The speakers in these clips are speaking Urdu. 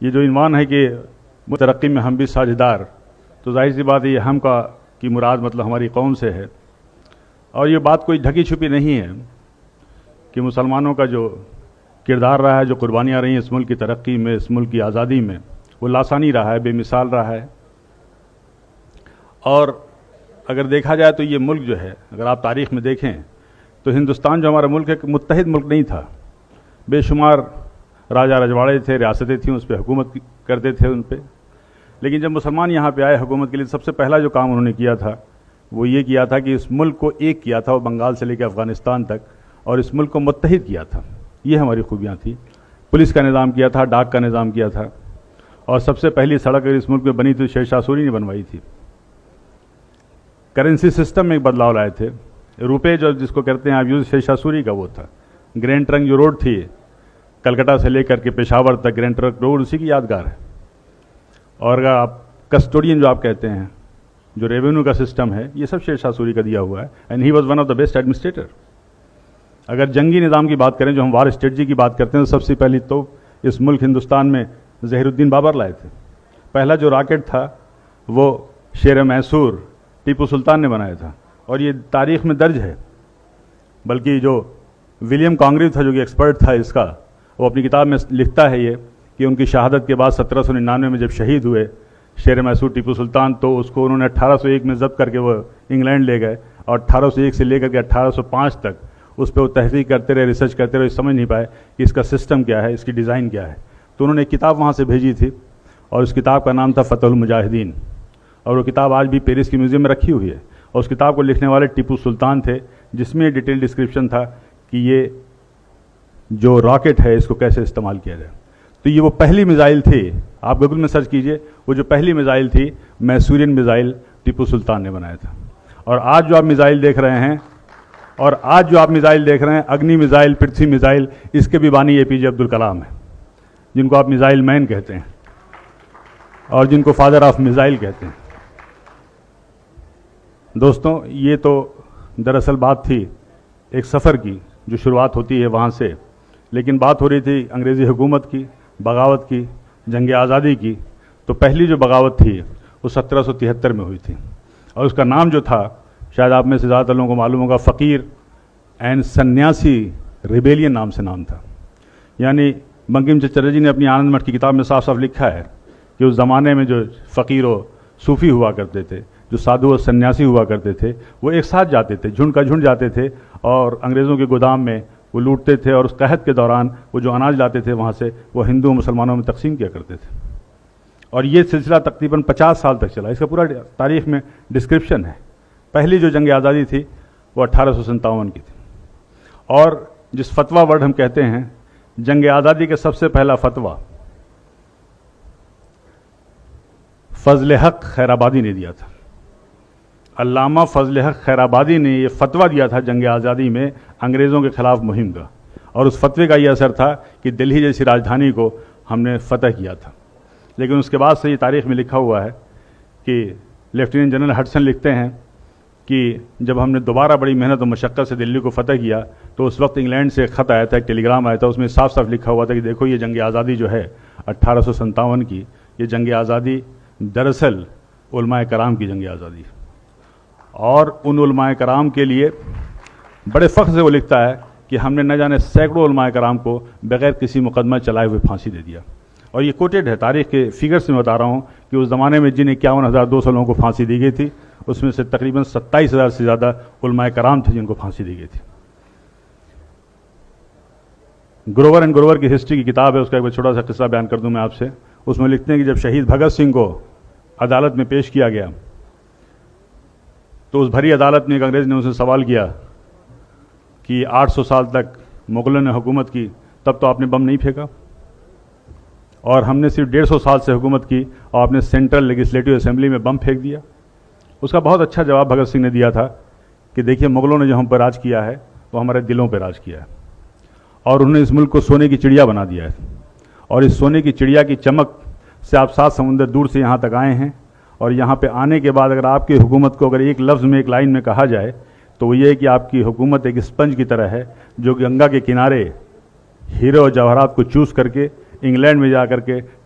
یہ جو عنوان ہے کہ ترقی میں ہم بھی ساجھیدار، تو ظاہر سی بات ہے یہ ہم کا کی مراد مطلب ہماری قوم سے ہے، اور یہ بات کوئی ڈھکی چھپی نہیں ہے کہ مسلمانوں کا جو کردار رہا ہے، جو قربانیاں رہی ہیں اس ملک کی ترقی میں، اس ملک کی آزادی میں، وہ لاسانی رہا ہے، بے مثال رہا ہے۔ اور اگر دیکھا جائے تو یہ ملک جو ہے، اگر آپ تاریخ میں دیکھیں تو ہندوستان جو ہمارا ملک ہے متحد ملک نہیں تھا، بے شمار راجہ رجواڑے تھے، ریاستیں تھیں، اس پہ حکومت کرتے تھے ان پہ، لیکن جب مسلمان یہاں پہ آئے حکومت کے لیے، سب سے پہلا جو کام انہوں نے کیا تھا وہ یہ کیا تھا کہ اس ملک کو ایک کیا تھا، وہ بنگال سے لے کے افغانستان تک، اور اس ملک کو متحد کیا تھا۔ یہ ہماری خوبیاں تھیں۔ پولیس کا نظام کیا تھا، ڈاک کا نظام کیا تھا، اور سب سے پہلی سڑک اگر اس ملک میں بنی تھی شیر شاہ سوری نے بنوائی تھی۔ کرنسی سسٹم میں ایک بدلاؤ لائے تھے، روپے جو جس کو کہتے ہیں آپ یوز، شیر شاہ سوری کا وہ تھا۔ گرینڈ ٹرنک جو روڈ تھی کلکتہ سے لے کر کے پشاور تک، گرینڈ ٹرنک روڈ اسی کی یادگار ہے۔ اور اگر آپ کسٹوڈین جو آپ کہتے ہیں، جو ریونیو کا سسٹم ہے، یہ سب شیر شاہ سوری کا دیا ہوا ہے، and he was one of the best administrator. اگر جنگی نظام کی بات کریں، جو ہم وار اسٹریٹجی کی بات کرتے ہیں، تو سب سے پہلی تو اس ملک ہندوستان میں ظہیر الدین بابر لائے تھے۔ پہلا جو راکٹ تھا وہ شیر میسور ٹیپو سلطان نے بنایا تھا، اور یہ تاریخ میں درج ہے۔ بلکہ جو ولیم کانگریو تھا جو کہ ایکسپرٹ تھا اس کا، وہ اپنی کتاب میں لکھتا ہے یہ کہ ان کی شہادت کے بعد 1799 میں جب شہید ہوئے شیر میسور ٹیپو سلطان، تو اس کو انہوں نے 1801 میں ضبط کر کے وہ انگلینڈ لے گئے، اور 1801 سے لے کر کے 1805 تک اس پہ وہ تحقیق کرتے رہے، ریسرچ کرتے رہے، سمجھ نہیں پائے کہ اس کا سسٹم کیا ہے، اس کی ڈیزائن کیا ہے۔ تو انہوں نے ایک کتاب وہاں سے بھیجی تھی، اور اس کتاب کا نام تھا فتح المجاہدین، اور وہ کتاب آج بھی پیرس کی میوزیم میں رکھی ہوئی ہے۔ اور اس کتاب کو لکھنے والے ٹیپو سلطان تھے، جس میں ڈیٹیل ڈسکرپشن تھا کہ یہ جو راکٹ ہے اس کو کیسے استعمال کیا جائے۔ تو یہ وہ پہلی میزائل تھی، آپ گوگل میں سرچ کیجئے، وہ جو پہلی میزائل تھی میسورین میزائل ٹیپو سلطان نے بنایا تھا۔ اور آج جو آپ میزائل دیکھ رہے ہیں، اگنی میزائل، پرتھوی میزائل، اس کے بھی بانی اے پی جے عبد الکلام ہیں، جن کو آپ میزائل مین کہتے ہیں، اور جن کو فادر آف میزائل کہتے ہیں۔ دوستوں، یہ تو دراصل بات تھی ایک سفر کی جو شروعات ہوتی ہے وہاں سے، لیکن بات ہو رہی تھی انگریزی حکومت کی، بغاوت کی، جنگ آزادی کی۔ تو پہلی جو بغاوت تھی وہ 1773 میں ہوئی تھی، اور اس کا نام جو تھا، شاید آپ میں سے زیادہ تر لوگوں کو معلوم ہوگا، فقیر اینڈ سنیاسی ریبیلین نام سے نام تھا۔ یعنی بنکم چندر چٹرجی نے اپنی آنند مٹھ کی کتاب میں صاف صاف لکھا ہے کہ اس زمانے میں جو فقیر و صوفی ہوا کرتے تھے، جو سادھو اور سنیاسی ہوا کرتے تھے، وہ ایک ساتھ جاتے تھے، جھنڈ کا جھنڈ جاتے تھے، اور انگریزوں کے گودام میں وہ لوٹتے تھے، اور اس قحط کے دوران وہ جو اناج لاتے تھے وہاں سے، وہ ہندو مسلمانوں میں تقسیم کیا کرتے تھے۔ اور یہ سلسلہ تقریباً 50 سال تک چلا، اس کا پورا تاریخ میں ڈسکرپشن ہے۔ پہلی جو جنگ آزادی تھی وہ 1857 کی تھی، اور جس فتویٰ ورڈ ہم کہتے ہیں، جنگ آزادی کا سب سے پہلا فتویٰ فضل حق خیر آبادی نے دیا تھا۔ علامہ فضل حق خیر آبادی نے یہ فتویٰ دیا تھا جنگ آزادی میں انگریزوں کے خلاف مہم کا، اور اس فتوے کا یہ اثر تھا کہ دلہی جیسی راجدھانی کو ہم نے فتح کیا تھا۔ لیکن اس کے بعد سے یہ تاریخ میں لکھا ہوا ہے کہ لیفٹیننٹ جنرل ہڈسن لکھتے ہیں کہ جب ہم نے دوبارہ بڑی محنت و مشقت سے دلی کو فتح کیا، تو اس وقت انگلینڈ سے ایک خط آیا تھا، ایک ٹیلی گرام آیا تھا، اس میں صاف صاف لکھا ہوا تھا کہ دیکھو یہ جنگ آزادی جو ہے 1857 کی، یہ جنگ آزادی دراصل علماء کرام کی جنگ آزادی ہے۔ اور ان علماء کرام کے لیے بڑے فخر سے وہ لکھتا ہے کہ ہم نے نہ جانے سینکڑوں علماء کرام کو بغیر کسی مقدمہ چلائے ہوئے پھانسی دے دیا۔ اور یہ کوٹیڈ ہے تاریخ کے فگر سے میں بتا رہا ہوں کہ اس زمانے میں جن 51,200 لوگوں کو پھانسی دی گئی تھی، اس میں سے تقریباً 27,000 سے زیادہ علماء کرام تھے جن کو پھانسی دی گئی تھی۔ گروور اینڈ گروور کی ہسٹری کی کتاب ہے، اس کا ایک چھوٹا سا قصہ بیان کر دوں میں آپ سے۔ اس میں لکھتے ہیں کہ جب شہید بھگت سنگھ کو عدالت میں پیش کیا گیا، تو اس بھری عدالت میں ایک انگریز نے اسے سوال کیا کہ 800 سال تک مغلوں نے حکومت کی، تب تو آپ نے بم نہیں پھینکا، اور ہم نے صرف 150 سال سے حکومت کی اور آپ نے سینٹرل لیجسلیٹو اسمبلی میں بم پھینک دیا۔ اس کا بہت اچھا جواب بھگت سنگھ نے دیا تھا کہ دیکھیے، مغلوں نے جو ہم پر راج کیا ہے وہ ہمارے دلوں پہ راج کیا ہے، اور انہوں نے اس ملک کو سونے کی چڑیا بنا دیا ہے، اور اس سونے کی چڑیا کی چمک سے آپ 7 سمندر دور سے یہاں تک آئے ہیں، اور یہاں پہ آنے کے بعد اگر آپ کی حکومت کو اگر ایک لفظ میں، ایک لائن میں کہا جائے تو وہ یہ ہے کہ آپ کی حکومت ایک اسپنج کی طرح ہے جو گنگا کے کنارے ہیرے اور جواہرات کو چوس کر کے انگلینڈ میں جا کر کے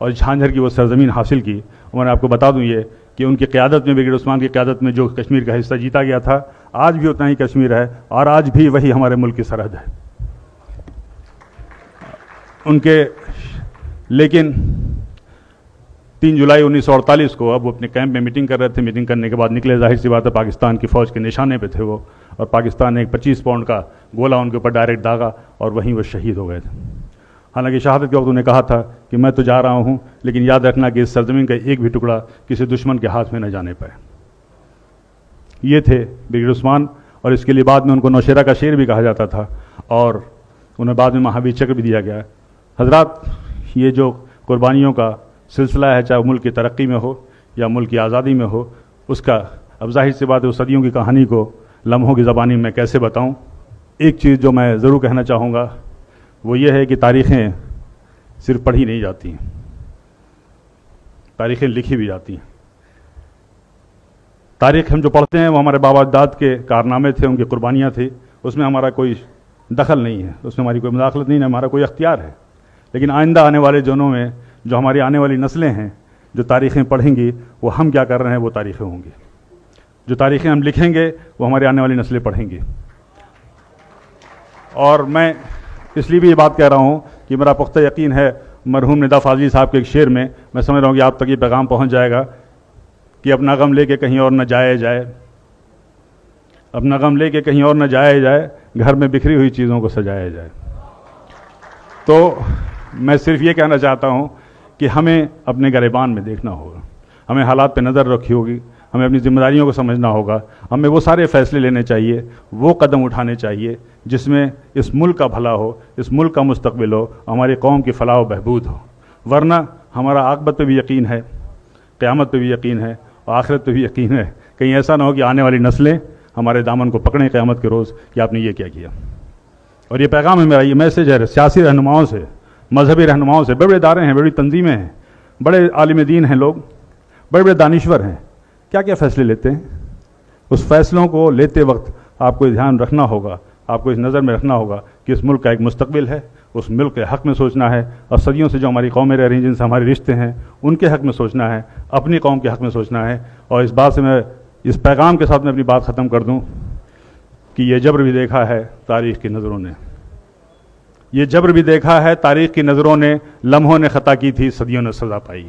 اور جھانجھر کی وہ سرزمین حاصل کی. اور میں آپ کو بتا دوں یہ کہ ان کی قیادت میں، برگیڈیئر عثمان کی قیادت میں جو کشمیر کا حصہ جیتا گیا تھا، آج بھی اتنا ہی کشمیر ہے اور آج بھی وہی ہمارے ملک کی سرحد ہے. ان کے لیکن 3 جولائی 1948 کو اب وہ اپنے کیمپ میں میٹنگ کر رہے تھے. میٹنگ کرنے کے بعد نکلے، ظاہر سی بات ہے پاکستان کی فوج کے نشانے پہ تھے وہ، اور پاکستان نے ایک 25 پاؤنڈ کا گولہ ان کے اوپر ڈائریکٹ داغا اور وہیں وہ شہید ہو گئے تھے. حالانکہ شہادت کے وقت انہوں نے کہا تھا کہ میں تو جا رہا ہوں لیکن یاد رکھنا کہ اس سرزمین کا ایک بھی ٹکڑا کسی دشمن کے ہاتھ میں نہ جانے پائے. یہ تھے برگیڈیئر عثمان، اور اس کے لیے بعد میں ان کو نوشیرہ کا شیر بھی کہا جاتا تھا اور انہیں بعد میں مہاویر چکر بھی دیا گیا. حضرات، یہ جو قربانیوں کا سلسلہ ہے، چاہے ملک کی ترقی میں ہو یا ملک کی آزادی میں ہو، اس کا اب ظاہر سی بات ہے اس صدیوں کی کہانی کو لمحوں کی زبانی میں کیسے بتاؤں. ایک چیز جو میں ضرور کہنا چاہوں گا وہ یہ ہے کہ تاریخیں صرف پڑھی نہیں جاتی ہیں، تاریخیں لکھی بھی جاتی ہیں. تاریخ ہم جو پڑھتے ہیں وہ ہمارے بابا اجداد کے کارنامے تھے، ان کی قربانیاں تھیں، اس میں ہمارا کوئی دخل نہیں ہے، اس میں ہماری کوئی مداخلت نہیں ہے، ہمارا کوئی اختیار ہے. لیکن آئندہ آنے والے دنوں میں جو ہماری آنے والی نسلیں ہیں جو تاریخیں پڑھیں گی، وہ ہم کیا کر رہے ہیں وہ تاریخیں ہوں گی. جو تاریخیں ہم لکھیں گے وہ ہماری آنے والی نسلیں پڑھیں گی. اور میں اس لیے بھی یہ بات کہہ رہا ہوں کہ میرا پختہ یقین ہے مرحوم ندا فاضلی صاحب کے ایک شعر میں میں سمجھ رہا ہوں کہ آپ تک یہ پیغام پہنچ جائے گا کہ اپنا غم لے کے کہیں اور نہ جائے جائے، اپنا غم لے کے کہیں اور نہ جائے جائے، گھر میں بکھری ہوئی چیزوں کو سجایا جائے. تو میں صرف یہ کہنا چاہتا ہوں کہ ہمیں اپنے گریبان میں دیکھنا ہوگا، ہمیں حالات پہ نظر رکھی ہوگی، ہمیں اپنی ذمہ داریوں کو سمجھنا ہوگا، ہمیں وہ سارے فیصلے لینے چاہیے، وہ قدم اٹھانے چاہیے جس میں اس ملک کا بھلا ہو، اس ملک کا مستقبل ہو، ہماری قوم کی فلاح و بہبود ہو. ورنہ ہمارا عاقبت پہ بھی یقین ہے، قیامت پہ بھی یقین ہے اور آخرت پہ بھی یقین ہے. کہیں ایسا نہ ہو کہ آنے والی نسلیں ہمارے دامن کو پکڑیں قیامت کے روز کہ آپ نے یہ کیا کیا. اور یہ پیغام ہے میرا، یہ میسیج ہے سیاسی رہنماؤں سے، مذہبی رہنماؤں سے. بڑے بڑے ادارے ہیں، بڑی تنظیمیں ہیں، بڑے عالم دین ہیں لوگ، بڑے بڑے دانشور ہیں، کیا کیا فیصلے لیتے ہیں. اس فیصلوں کو لیتے وقت آپ کو دھیان رکھنا ہوگا، آپ کو اس نظر میں رکھنا ہوگا کہ اس ملک کا ایک مستقبل ہے، اس ملک کے حق میں سوچنا ہے، اور صدیوں سے جو ہماری قومیں رہ رہی ہیں جن سے ہمارے رشتے ہیں ان کے حق میں سوچنا ہے، اپنی قوم کے حق میں سوچنا ہے. اور اس بات سے میں اس پیغام کے ساتھ میں اپنی بات ختم کر دوں کہ یہ جبر بھی دیکھا ہے تاریخ کی نظروں نے، یہ جبر بھی دیکھا ہے تاریخ کی نظروں نے، لمحوں نے خطا کی تھی، صدیوں نے سزا پائی.